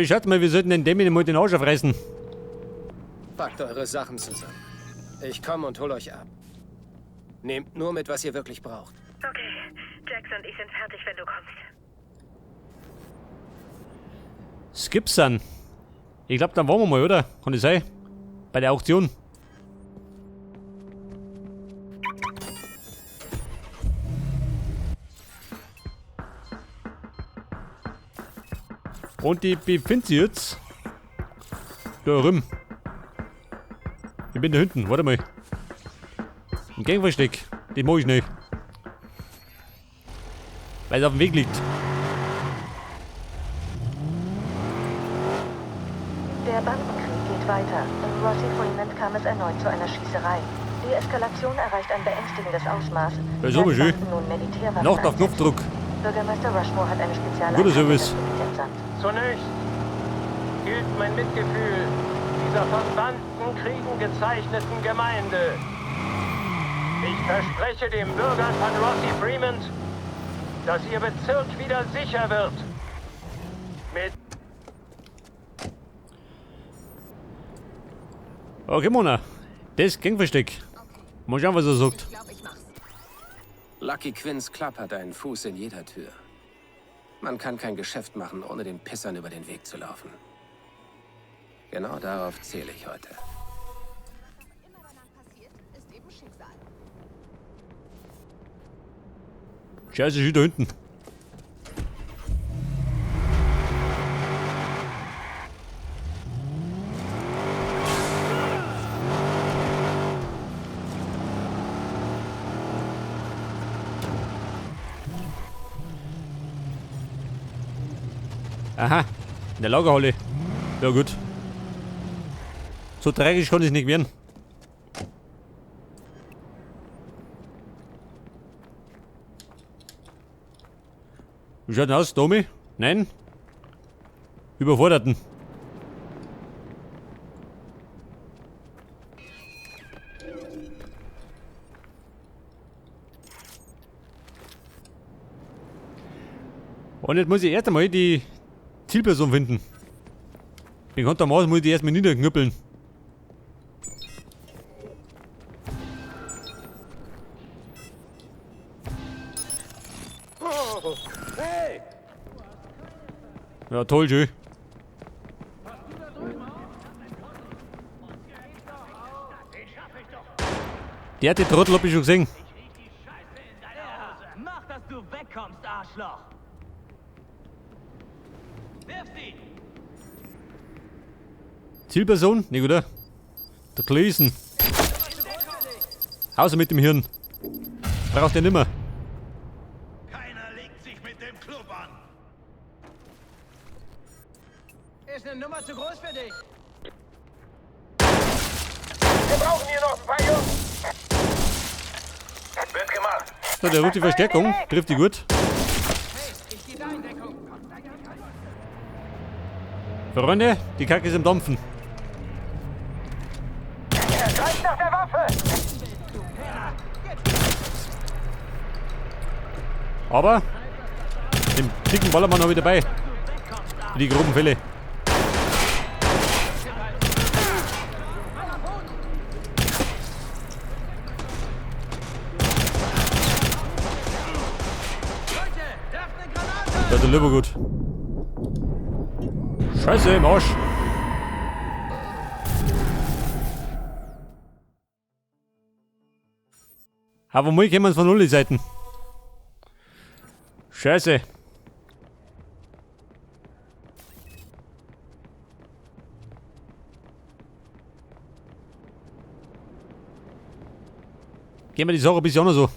Schaut mal, wir sollten den Demi mal den Arsch aufreißen. Packt eure Sachen zusammen. Ich komme und hol euch ab. Nehmt nur mit, was ihr wirklich braucht. Okay, Jax und ich sind fertig, wenn du kommst. Skip's dann. Ich glaube, dann waren wir mal, oder? Kann das sein? Bei der Auktion. Und die befindet sich jetzt da rum. Ich bin da hinten, warte mal. Ein Gangversteck, den mach ich nicht. Weil es auf dem Weg liegt. Der Bandenkrieg geht weiter. In Rossi Freeman kam es erneut zu einer Schießerei. Die Eskalation erreicht ein beängstigendes Ausmaß. Ja, so schön. Nun Militärwaffen Noch auf einsetzen. Knopfdruck. Bürgermeister Rushmore hat eine Guter Spezialeinheit Service. entsandt. Zunächst gilt mein Mitgefühl dieser von Bandenkriegen gezeichneten Gemeinde. Ich verspreche den Bürgern von Rossi Freeman, dass ihr Bezirk wieder sicher wird. Mit Okay, Mona. Das Gangversteck. Mal schauen, was er sagt. Lucky Quinns Club hat einen Fuß in jeder Tür. Man kann kein Geschäft machen, ohne den Pissern über den Weg zu laufen. Genau darauf zähle ich heute. Scheiße, ist da hinten. Aha, in der Lagerhalle. Ja gut. So tragisch kann es nicht werden. Wie schaut denn aus, Domi? Nein? Überforderten. Und jetzt muss ich erst einmal die Zielperson finden. Bekanntermaßen muss ich die erstmal niederknüppeln. Ja, toll, schön. Der hat die Trottel, hab ich schon gesehen. Mach, dass du wegkommst, Arschloch! Wirf sie! Zielperson? Nicht, oder? Der Gleason. Außer mit dem Hirn. Braucht er nimmer. Keiner legt sich mit dem Club an! Ist eine Nummer zu groß für dich. Wir brauchen hier noch ein paar Jungs. Wird gemacht. So, der ruft die Verstärkung. Trifft die gut. Freunde, die Kacke ist im Dampfen. Er greift nach der Waffe. Aber den dicken Ballermann habe ich dabei. Für die groben Fälle. Da ist der Lieber gut. Scheiße, im Arsch. Aber mal kommen wir von alle Seiten. Scheiße. Gehen wir die Sache ein bisschen anders so.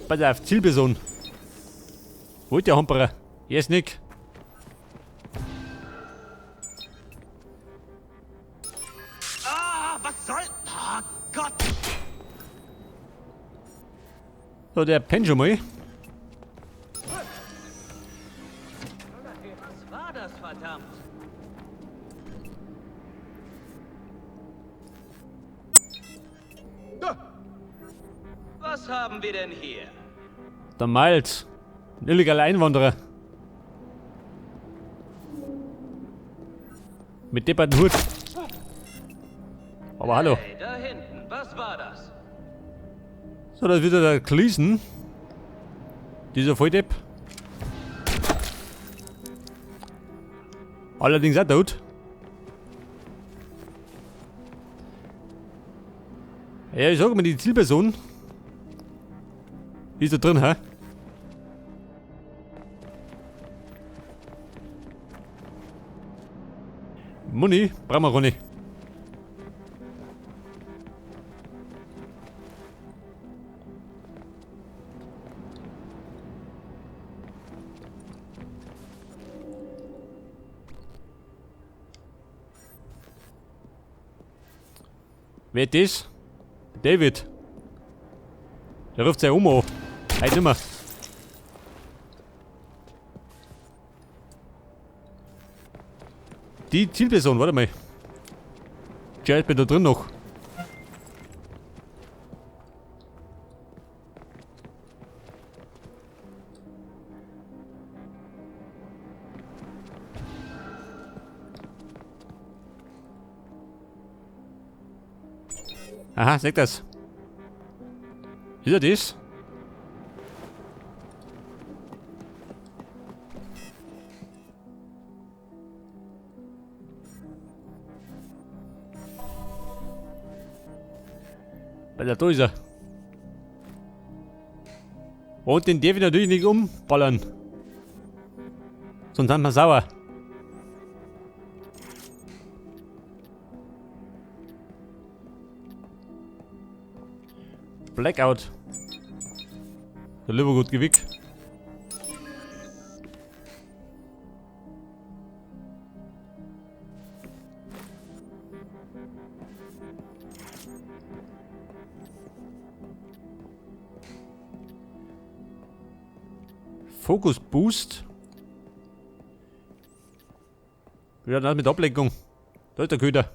Pass auf, Zielperson. Wo ist der Hamperer? Jetzt nicht. Ah, was soll... Oh Gott! So, der pennt schon mal. Was war das, verdammt? Was haben wir denn hier? Der Miles. Ein illegaler Einwanderer. Mit depperten Hut. Aber hallo. Hey, da hinten, was war das? So, das ist wieder der Gleason. Dieser Volldepp. Allerdings auch tot. Ja, ich sag mal, die Zielperson ist da drin, hä? Money brauchen wir auch nicht. Wer ist das? David. Der ruft seine Oma an. Halt nimmer. Die Zielperson, warte mal. Jared bin da drin noch. Aha, sag das. Ist er das? Weil da ist er. Und den darf ich natürlich nicht umballern. Sonst sind wir sauer. Blackout. Der lieber gut gewickt. Fokus Boost. Ja, dann mit Ablenkung. Da ist der Köder.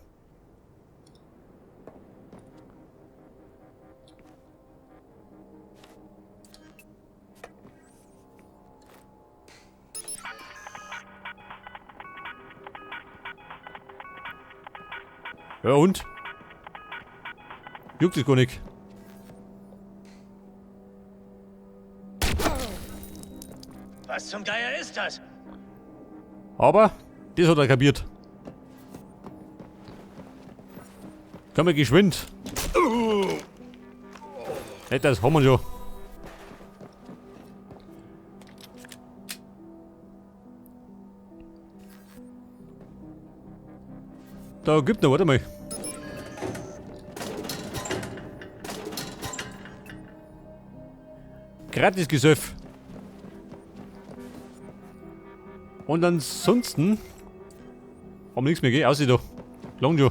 Ja und? Juckt sich gar nicht. Was zum Geier ist das? Aber, das hat er kapiert. Komm mal geschwind. Nicht, das haben wir schon. Da gibt noch, warte mal. Gratis Gesöff. Und ansonsten haben wir nichts mehr, gell? Aussieht da. Lang schon.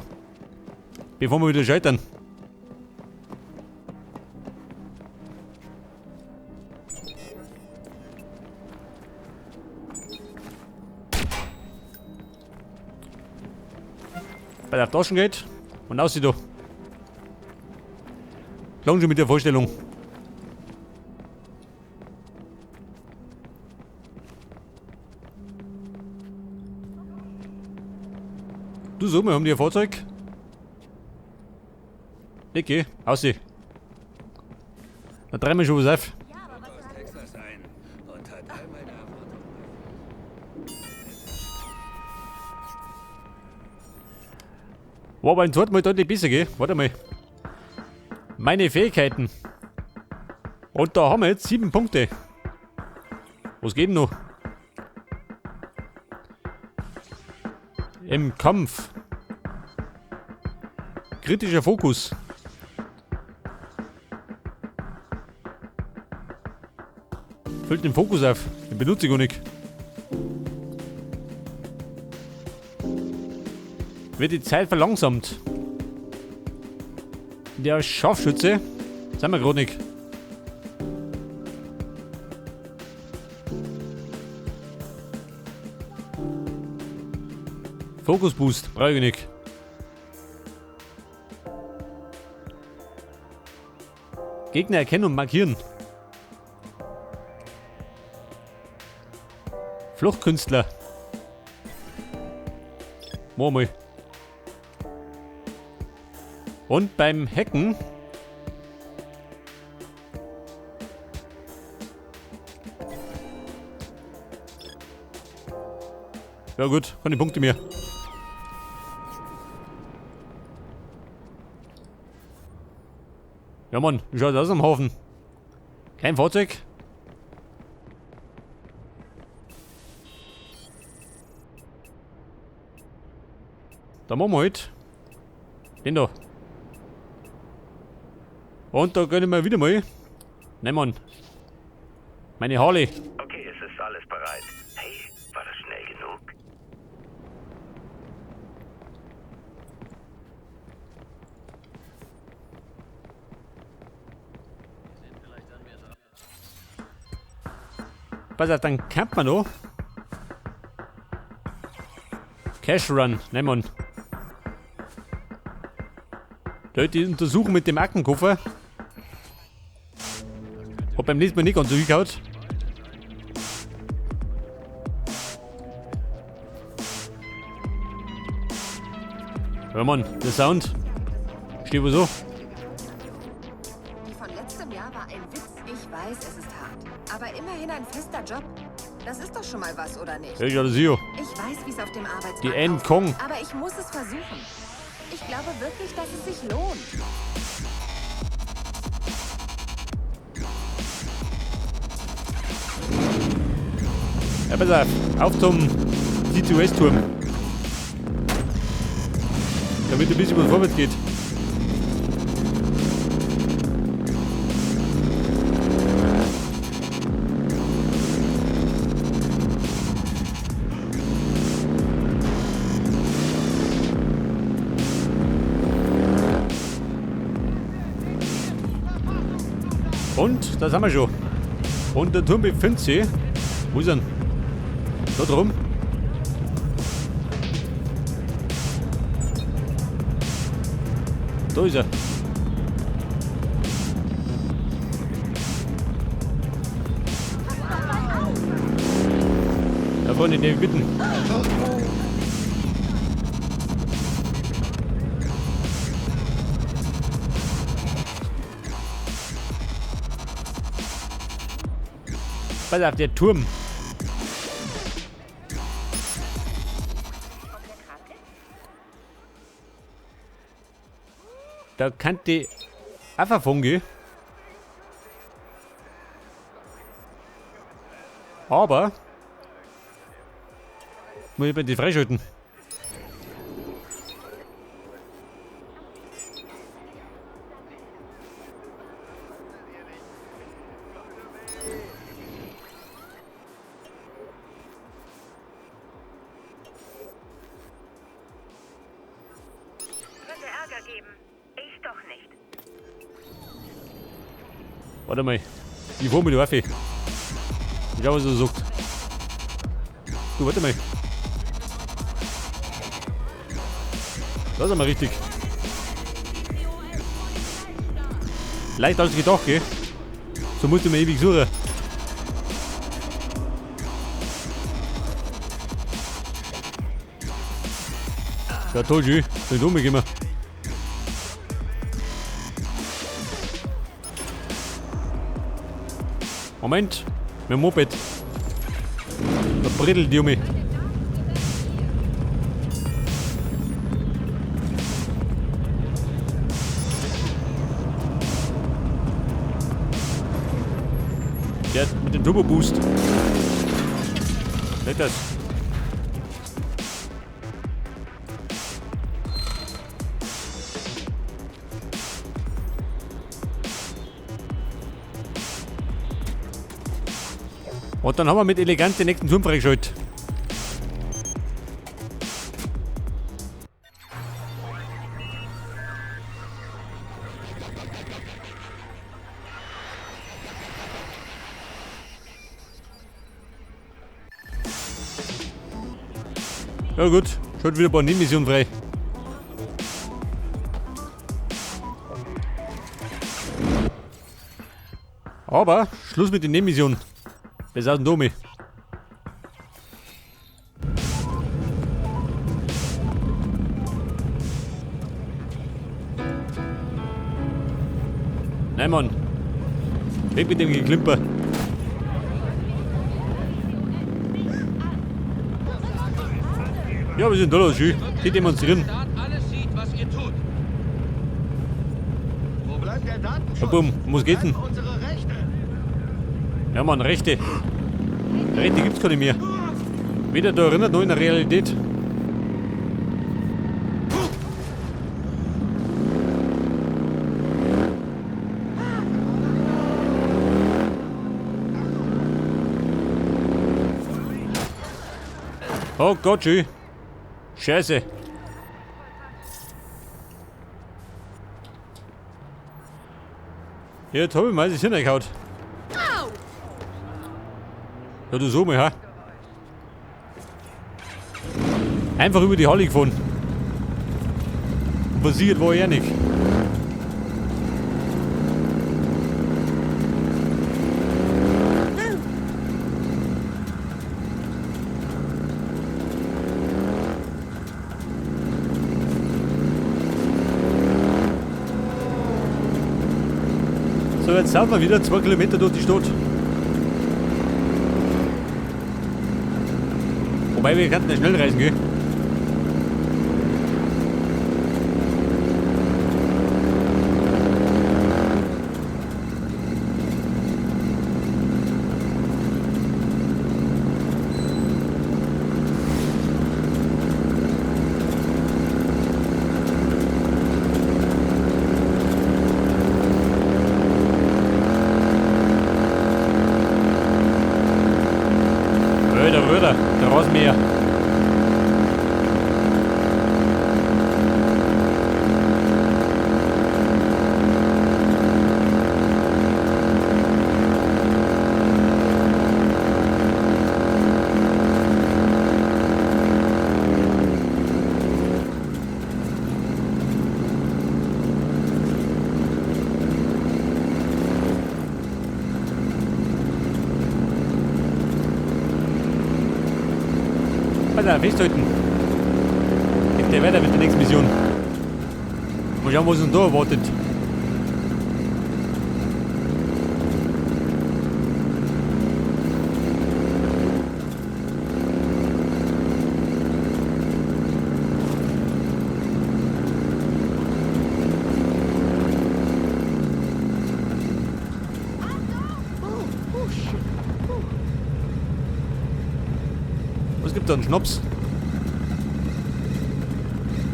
Bevor wir wieder scheitern. Bei der Taschen geht und aussieht da. Lang schon mit der Vorstellung. Du so, wir haben die ein Fahrzeug. Okay, aussehen. Da drehen wir schon was auf. War aber ein zweites Mal deutlich besser, gell? Warte mal. Meine Fähigkeiten. Und da haben wir jetzt 7 Punkte. Was geht denn noch? Im Kampf. Kritischer Fokus. Füllt den Fokus auf. Den benutze ich gar nicht. Wird die Zeit verlangsamt. Der Scharfschütze. Sind wir gerade nicht. Fokus Boost. Brauche ich nicht. Gegner erkennen und markieren. Fluchtkünstler. Mal. Und beim Hacken ja gut, kann die Punkte mehr. Ja Mann, wie schaut das aus am Hafen? Kein Fahrzeug? Da machen wir halt den da. Und da können wir wieder mal. Nein Mann. Meine Harley. Okay, es ist alles bereit. Hey, war das schnell genug? Pass auf, dann campt man noch. Cash Run, nein Mann. Leute untersuchen mit dem Aktenkoffer. Hat beim nächsten Mal nicht ganz so hingehaut. Ja Mann, der Sound. Steht wohl so. Die von letztem Jahr war ein Witz. Ich weiß, es ist hart. Aber immerhin ein fester Job. Das ist doch schon mal was, oder nicht? Ja, das hier. Ich weiß, wie es auf dem Arbeitsmarkt Die N aussieht, Kong. aber ich muss es versuchen. Ich glaube wirklich, dass es sich lohnt. Ja, pass auf zum C2S-Turm. Damit ein bisschen was vorwärts geht. Und, das haben wir schon. Und der Turm befindet sich. Wo ist er denn? Da drum. Da ist er. Ja, Freunde, die bitten. Pass auf, der Turm. Da kann die einfach gehen. Aber muss ich bei die freischalten. Könnte Ärger geben. Ich doch nicht. Warte mal. Ich fahr mit der Waffe. Ich schau, was er sagt. Du, warte mal. Das ist mal richtig. Leicht als gedacht, gell? So musst du mir ewig suchen. Ja, toll, schön. Bin rumgekommen. Moment, mit dem Moped. Da brittelt die um mich. Der mit dem Turbo Boost. Seht das? Und dann haben wir mit elegant den nächsten Turm freigeschaltet. Ja gut, schaut wieder ein paar Nebenmissionen frei. Aber Schluss mit den Nebenmissionen. Bis aus dem Domi. Nein, Mann. Weg mit dem Geklimper. Ja, wir sind da los, Schü. Die demonstrieren. Alles sieht, was ihr tut. Wo bleibt der Datenschutz? Ja, bumm. Um was geht's denn? Unsere Rechte. Ja, Mann, Rechte. Rechte gibt's gar nicht mehr. Weder da erinnert noch in der Realität. Oh Gott, Schü. Scheiße. Jetzt hab ich mal das hingehauen. Ja, du so mal, ha? Einfach über die Halle gefahren. Und passiert war ja nicht. So, jetzt sind wir wieder 2 Kilometer durch die Stadt. Wobei wir könnten ja schnell reisen, gell? Röder, der Rasenmäher. Alter, festhalten. Geht der weiter mit der nächsten Mission. Mal schauen, was uns da erwartet. Was gibt da einen Schnaps?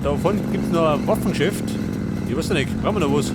Da vorne gibt es noch ein Waffengeschäft. Ich weiß ja nicht, brauchen wir noch was?